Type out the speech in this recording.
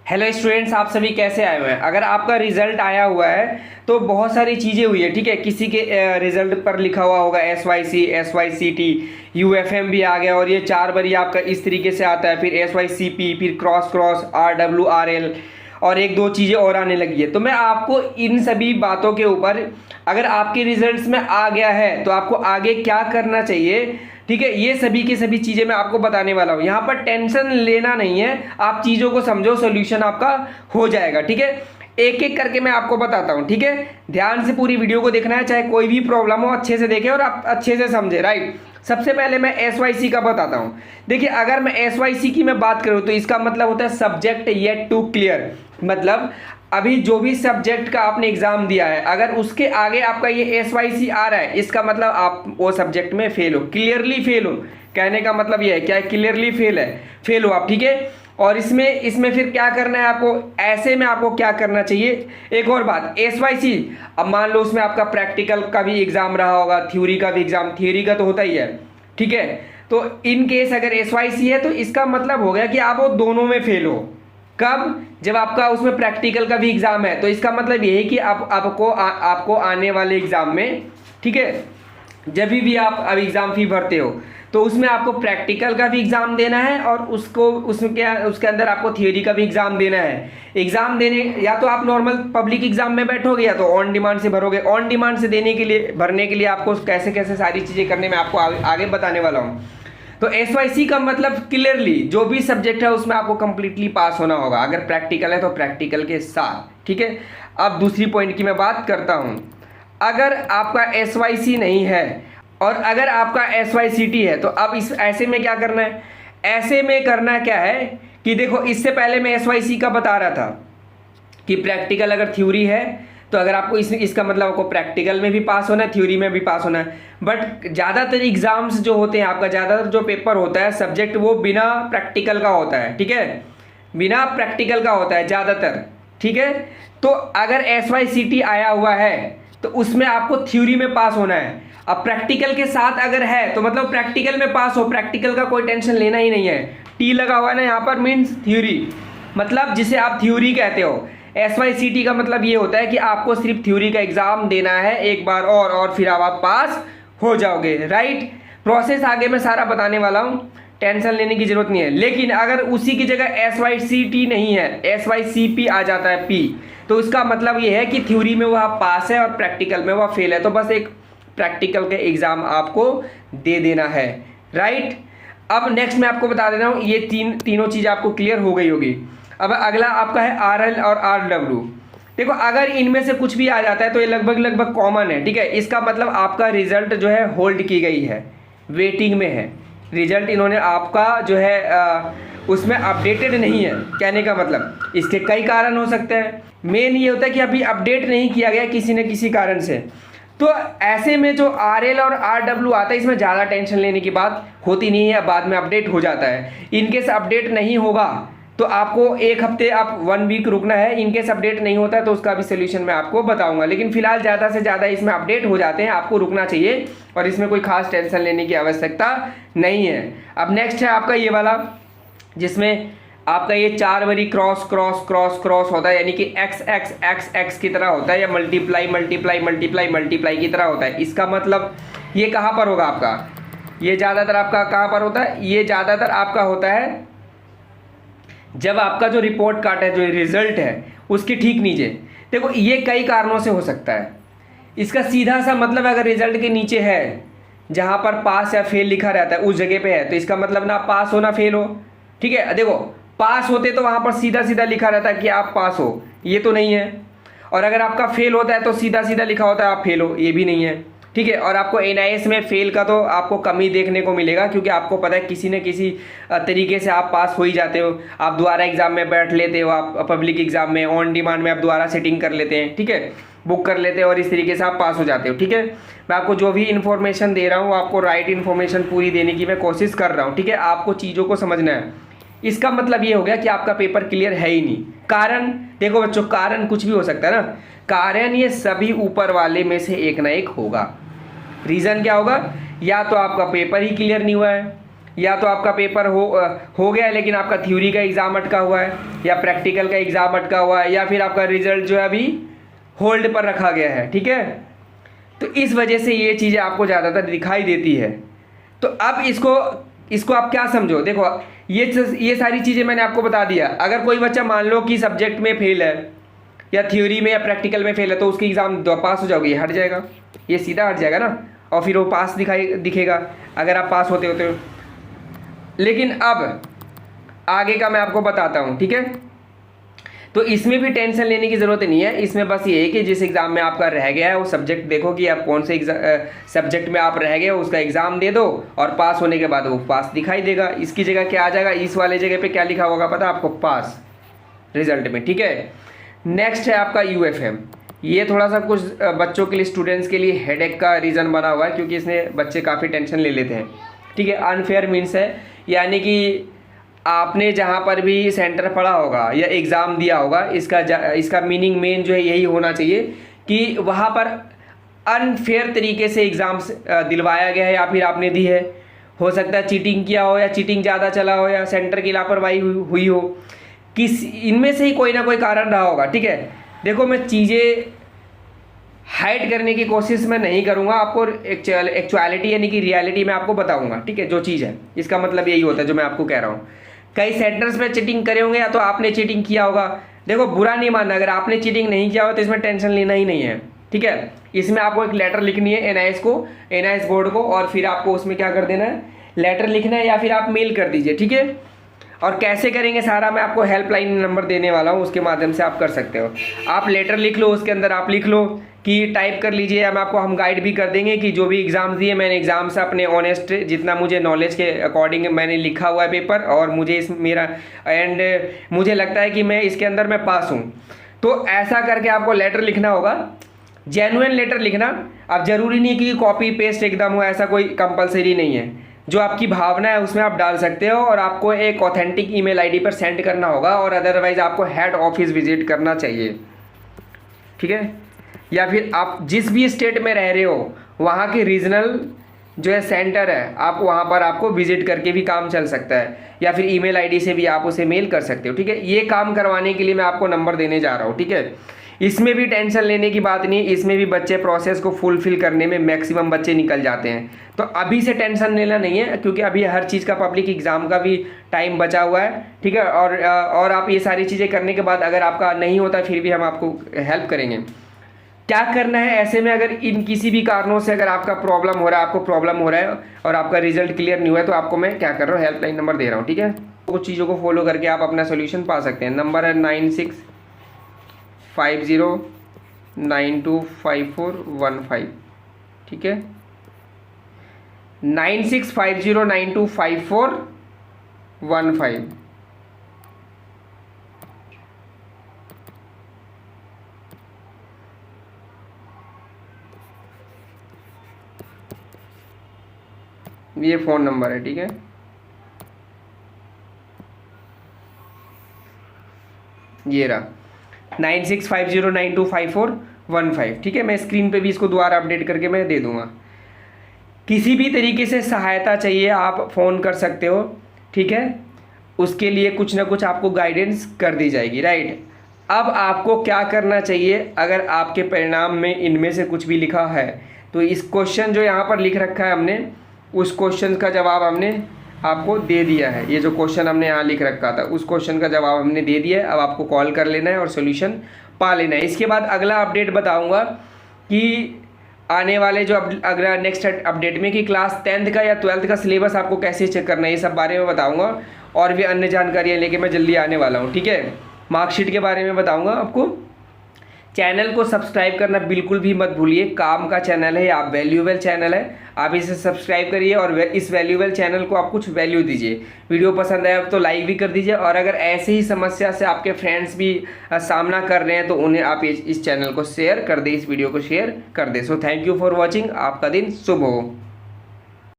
Hello students, आप सभी कैसे आए हुए हैं। अगर आपका रिजल्ट आया हुआ है तो बहुत सारी चीज़ें हुई है, ठीक है। किसी के रिजल्ट पर लिखा हुआ होगा SYC SYCT, UFM भी आ गया और ये 4 बारी आपका इस तरीके से आता है, फिर SYCP, फिर क्रॉस क्रॉस RWRL और एक दो चीज़ें और आने लगी है। तो मैं आपको इन सभी बातों के ऊपर, अगर आपके रिजल्ट्स में आ गया है तो आपको आगे क्या करना चाहिए, ठीक है, ये सभी की सभी चीज़ें मैं आपको बताने वाला हूँ। यहाँ पर टेंशन लेना नहीं है, आप चीज़ों को समझो, सोल्यूशन आपका हो जाएगा, ठीक है। एक एक करके मैं आपको बताता हूँ, ठीक है। ध्यान से पूरी वीडियो को देखना है, चाहे कोई भी प्रॉब्लम हो अच्छे से देखें और आप अच्छे से समझे, राइट। सबसे पहले मैं SYC का बताता हूँ। देखिए, अगर मैं SYC की मैं बात करूँ तो इसका मतलब होता है सब्जेक्ट येट टू क्लियर। मतलब अभी जो भी सब्जेक्ट का आपने एग्जाम दिया है, अगर उसके आगे आपका ये SYC आ रहा है, इसका मतलब आप वो सब्जेक्ट में फेल हो, क्लियरली फेल हो। कहने का मतलब ये है, क्या क्लियरली फेल है, फेल हो आप, ठीक है। और इसमें फिर क्या करना है आपको, ऐसे में आपको क्या करना चाहिए। एक और बात, SYC, अब मान लो उसमें आपका प्रैक्टिकल का भी एग्जाम रहा होगा, थ्योरी का भी एग्जाम, थ्योरी का तो होता ही है, ठीक है। तो इन केस अगर SYC है तो इसका मतलब हो गया कि आप वो दोनों में फेल हो। कब? जब आपका उसमें प्रैक्टिकल का भी एग्जाम है, तो इसका मतलब ये है कि आपको आने वाले एग्जाम में, ठीक है, जब भी आप अब एग्जाम फी भरते हो तो उसमें आपको प्रैक्टिकल का भी एग्जाम देना है और उसके अंदर आपको थियोरी का भी एग्जाम देना है। एग्जाम देने, या तो आप नॉर्मल पब्लिक एग्जाम में बैठोगे या तो ऑन डिमांड से भरोगे। ऑन डिमांड से भरने के लिए आपको कैसे कैसे सारी चीज़ें करने में आपको आगे बताने वाला हूँ। तो SYC का मतलब क्लियरली जो भी सब्जेक्ट है उसमें आपको कंप्लीटली पास होना होगा। अगर प्रैक्टिकल है तो प्रैक्टिकल के साथ, ठीक है। अब दूसरी पॉइंट की मैं बात करता हूँ। अगर आपका SYC नहीं है और अगर आपका SYCT है तो अब ऐसे में क्या करना है। ऐसे में करना क्या है कि देखो, इससे पहले मैं SYC का बता रहा था कि प्रैक्टिकल अगर थ्योरी है तो अगर आपको इसका मतलब आपको प्रैक्टिकल में भी पास होना है, थ्योरी में भी पास होना है। बट ज़्यादातर एग्जाम्स जो होते हैं, आपका ज़्यादातर जो पेपर होता है सब्जेक्ट, वो बिना प्रैक्टिकल का होता है, ठीक है, बिना प्रैक्टिकल का होता है ज़्यादातर, ठीक है। तो अगर SYCT आया हुआ है तो उसमें आपको थ्योरी में पास होना है। अब प्रैक्टिकल के साथ अगर है तो मतलब प्रैक्टिकल में पास हो, प्रैक्टिकल का कोई टेंशन लेना ही नहीं है। T लगा हुआ है ना यहाँ पर, मीन्स थ्योरी, मतलब जिसे आप थ्योरी कहते हो। SYCT का मतलब ये होता है कि आपको सिर्फ थ्योरी का एग्जाम देना है एक बार और फिर आप पास हो जाओगे, राइट। प्रोसेस आगे मैं सारा बताने वाला हूँ, टेंशन लेने की जरूरत नहीं है। लेकिन अगर उसी की जगह SYCT नहीं है, SYCP आ जाता है P, तो उसका मतलब ये है कि थ्योरी में वह पास है और प्रैक्टिकल में वह फेल है। तो बस एक प्रैक्टिकल के एग्जाम आपको दे देना है, राइट। अब नेक्स्ट मैं आपको बता देता हूँ, ये तीनों चीज़ आपको क्लियर हो गई होगी। अब अगला आपका है RL और RW। देखो, अगर इनमें से कुछ भी आ जाता है तो ये लगभग कॉमन है, ठीक है। इसका मतलब आपका रिजल्ट जो है होल्ड की गई है, वेटिंग में है। रिजल्ट इन्होंने आपका जो है उसमें अपडेटेड नहीं है। कहने का मतलब इसके कई कारण हो सकते हैं। मेन ये होता है कि अभी अपडेट नहीं किया गया किसी न किसी कारण से। तो ऐसे में जो RL और RW आता है, इसमें ज़्यादा टेंशन लेने की बात होती नहीं है, बाद में अपडेट हो जाता है। इनकेस अपडेट नहीं होगा तो आपको एक हफ्ते, आप 1 वीक रुकना है। इनकेस अपडेट नहीं होता है तो उसका भी सोल्यूशन मैं आपको बताऊंगा। लेकिन फिलहाल ज़्यादा से ज़्यादा इसमें अपडेट हो जाते हैं, आपको रुकना चाहिए और इसमें कोई खास टेंशन लेने की आवश्यकता नहीं है। अब नेक्स्ट है आपका ये वाला, जिसमें आपका ये 4 बारी क्रॉस क्रॉस क्रॉस क्रॉस होता है, यानी कि x की तरह होता है, या मल्टीप्लाई मल्टीप्लाई मल्टीप्लाई मल्टीप्लाई की तरह होता है। इसका मतलब ये कहाँ पर होगा आपका, ये ज़्यादातर आपका कहाँ पर होता है, ये ज़्यादातर आपका होता है जब आपका जो रिपोर्ट कार्ड है, जो रिजल्ट है, उसके ठीक नीचे। देखो, ये कई कारणों से हो सकता है। इसका सीधा सा मतलब अगर रिजल्ट के नीचे है जहाँ पर पास या फेल लिखा रहता है, उस जगह पे है, तो इसका मतलब ना पास हो ना फेल हो, ठीक है। देखो, पास होते तो वहाँ पर सीधा सीधा लिखा रहता है कि आप पास हो, ये तो नहीं है। और अगर आपका फेल होता है तो सीधा सीधा लिखा होता है आप फेल हो, ये भी नहीं है, ठीक है। और आपको NIS में फेल का तो आपको कम ही देखने को मिलेगा, क्योंकि आपको पता है किसी न किसी तरीके से आप पास हो ही जाते हो। आप दोबारा एग्जाम में बैठ लेते हो, आप पब्लिक एग्जाम में ऑन डिमांड में आप दोबारा सेटिंग कर लेते हैं, ठीक है, बुक कर लेते हो और इस तरीके से आप पास हो जाते हो, ठीक है। मैं आपको जो भी इन्फॉर्मेशन दे रहा हूँ आपको राइट इन्फॉर्मेशन पूरी देने की मैं कोशिश कर रहा हूँ, ठीक है। आपको चीज़ों को समझना है। इसका मतलब ये हो गया कि आपका पेपर क्लियर है ही नहीं। कारण देखो बच्चों, कारण कुछ भी हो सकता है ना, कारण ये सभी ऊपर वाले में से एक ना एक होगा। रीज़न क्या होगा, या तो आपका पेपर ही क्लियर नहीं हुआ है, या तो आपका पेपर हो गया है लेकिन आपका थ्योरी का एग्ज़ाम अटका हुआ है, या प्रैक्टिकल का एग्ज़ाम अटका हुआ है, या फिर आपका रिजल्ट जो है अभी होल्ड पर रखा गया है, ठीक है। तो इस वजह से ये चीज़ें आपको ज़्यादातर दिखाई देती है। तो अब इसको आप क्या समझो, देखो ये सारी चीज़ें मैंने आपको बता दिया। अगर कोई बच्चा मान लो कि सब्जेक्ट में फेल है या थ्योरी में या प्रैक्टिकल में फेल है, तो उसकी एग्ज़ाम पास हो जाओगे, ये हट जाएगा, ये सीधा हट जाएगा ना, और फिर वो पास दिखेगा अगर आप पास होते हो। लेकिन अब आगे का मैं आपको बताता हूँ, ठीक है। तो इसमें भी टेंशन लेने की ज़रूरत नहीं है। इसमें बस ये है कि जिस एग्ज़ाम में आपका रह गया है वो सब्जेक्ट देखो कि आप कौन से सब्जेक्ट में आप रह गए हो, उसका एग्ज़ाम दे दो और पास होने के बाद वो पास दिखाई देगा। इसकी जगह क्या आ जाएगा, इस वाले जगह पे क्या लिखा होगा पता आपको, पास रिजल्ट में, ठीक है। नेक्स्ट है आपका UFM। ये थोड़ा सा कुछ बच्चों के लिए, स्टूडेंट्स के लिए हेडेक का रीज़न बना हुआ है, क्योंकि इसमें बच्चे काफ़ी टेंशन ले लेते हैं, ठीक है। अनफेयर मीन्स है, यानी कि आपने जहाँ पर भी सेंटर पढ़ा होगा या एग्ज़ाम दिया होगा, इसका मीनिंग मेन जो है यही होना चाहिए कि वहाँ पर अनफेयर तरीके से एग्ज़ाम्स दिलवाया गया है या फिर आपने दी है। हो सकता है चीटिंग किया हो, या चीटिंग ज़्यादा चला हो, या सेंटर की लापरवाही हुई हो, इनमें से ही कोई ना कोई कारण रहा होगा, ठीक है। देखो मैं चीज़ें हाइड करने की कोशिश मैं नहीं करूँगा, आपको एक्चुअलिटी यानी कि रियलिटी में आपको बताऊँगा, ठीक है, जो चीज़ है। इसका मतलब यही होता है जो मैं आपको कह रहा हूँ। कई सेंटर्स में चीटिंग करे होंगे, या तो आपने चीटिंग किया होगा। देखो बुरा नहीं मानना, अगर आपने चीटिंग नहीं किया हो तो इसमें टेंशन लेना ही नहीं है, ठीक है। इसमें आपको एक लेटर लिखनी है NIS बोर्ड को, और फिर आपको उसमें क्या कर देना है, लेटर लिखना है, या फिर आप मेल कर दीजिए, ठीक है। और कैसे करेंगे सारा मैं आपको हेल्पलाइन नंबर देने वाला हूँ, उसके माध्यम से आप कर सकते हो। आप लेटर लिख लो, उसके अंदर आप लिख लो कि टाइप कर लीजिए, हम गाइड भी कर देंगे कि जो भी एग्ज़ाम दिए मैंने एग्ज़ाम से अपने ऑनेस्ट जितना मुझे नॉलेज के अकॉर्डिंग मैंने लिखा हुआ है पेपर, और मुझे मुझे लगता है कि मैं इसके अंदर मैं पास हूँ। तो ऐसा करके आपको लेटर लिखना होगा, जेन्युइन लेटर लिखना। अब ज़रूरी नहीं कि कॉपी पेस्ट एकदम हो, ऐसा कोई कंपलसरी नहीं है। जो आपकी भावना है उसमें आप डाल सकते हो, और आपको एक ऑथेंटिक ईमेल आईडी पर सेंड करना होगा, और अदरवाइज़ आपको हेड ऑफिस विजिट करना चाहिए, ठीक है। या फिर आप जिस भी स्टेट में रह रहे हो वहाँ के रीजनल जो है सेंटर है, आप वहाँ पर आपको विजिट करके भी काम चल सकता है, या फिर ईमेल आईडी से भी आप उसे मेल कर सकते हो, ठीक है। ये काम करवाने के लिए मैं आपको नंबर देने जा रहा हूँ, ठीक है। इसमें भी टेंशन लेने की बात नहीं, इसमें भी बच्चे प्रोसेस को फुलफिल करने में मैक्सिमम बच्चे निकल जाते हैं। तो अभी से टेंशन लेना नहीं है, क्योंकि अभी हर चीज़ का पब्लिक एग्ज़ाम का भी टाइम बचा हुआ है, ठीक है। और आप ये सारी चीज़ें करने के बाद अगर आपका नहीं होता फिर भी हम आपको हेल्प करेंगे। क्या करना है ऐसे में, अगर इन किसी भी कारणों से अगर आपको प्रॉब्लम हो रहा है और आपका रिजल्ट क्लियर नहीं हुआ है, तो आपको मैं क्या कर रहा हूँ, हेल्पलाइन नंबर दे रहा हूँ, ठीक है। कुछ चीज़ों को फॉलो करके आप अपना सोल्यूशन पा सकते हैं। नंबर है 9650925415, ठीक है, 9650925415। ये फ़ोन नंबर है, ठीक है। ये रहा 9650925415, ठीक है। मैं स्क्रीन पे भी इसको दोबारा अपडेट करके मैं दे दूंगा। किसी भी तरीके से सहायता चाहिए आप फ़ोन कर सकते हो, ठीक है। उसके लिए कुछ ना कुछ आपको गाइडेंस कर दी जाएगी, राइट। अब आपको क्या करना चाहिए, अगर आपके परिणाम में इनमें से कुछ भी लिखा है तो इस क्वेश्चन जो यहाँ पर लिख रखा है हमने, उस क्वेश्चन का जवाब हमने आपको दे दिया है। ये जो क्वेश्चन हमने यहाँ लिख रखा था उस क्वेश्चन का जवाब हमने दे दिया है। अब आपको कॉल कर लेना है और सॉल्यूशन पा लेना है। इसके बाद अगला अपडेट बताऊंगा कि आने वाले जो अगला नेक्स्ट अपडेट में कि क्लास 10th का या 12th का सिलेबस आपको कैसे चेक करना है, ये सब बारे में बताऊँगा। और भी अन्य जानकारियाँ लेके मैं जल्दी आने वाला हूँ, ठीक है। मार्कशीट के बारे में बताऊँगा आपको। चैनल को सब्सक्राइब करना बिल्कुल भी मत भूलिए, काम का चैनल है, आप वैल्यूएबल चैनल है, आप इसे सब्सक्राइब करिए और इस वैल्यूएबल चैनल को आप कुछ वैल्यू दीजिए। वीडियो पसंद आया तो लाइक भी कर दीजिए, और अगर ऐसे ही समस्या से आपके फ्रेंड्स भी सामना कर रहे हैं तो उन्हें आप इस चैनल को शेयर कर दें, इस वीडियो को शेयर कर दें। So thank you for watching, आपका दिन शुभ हो।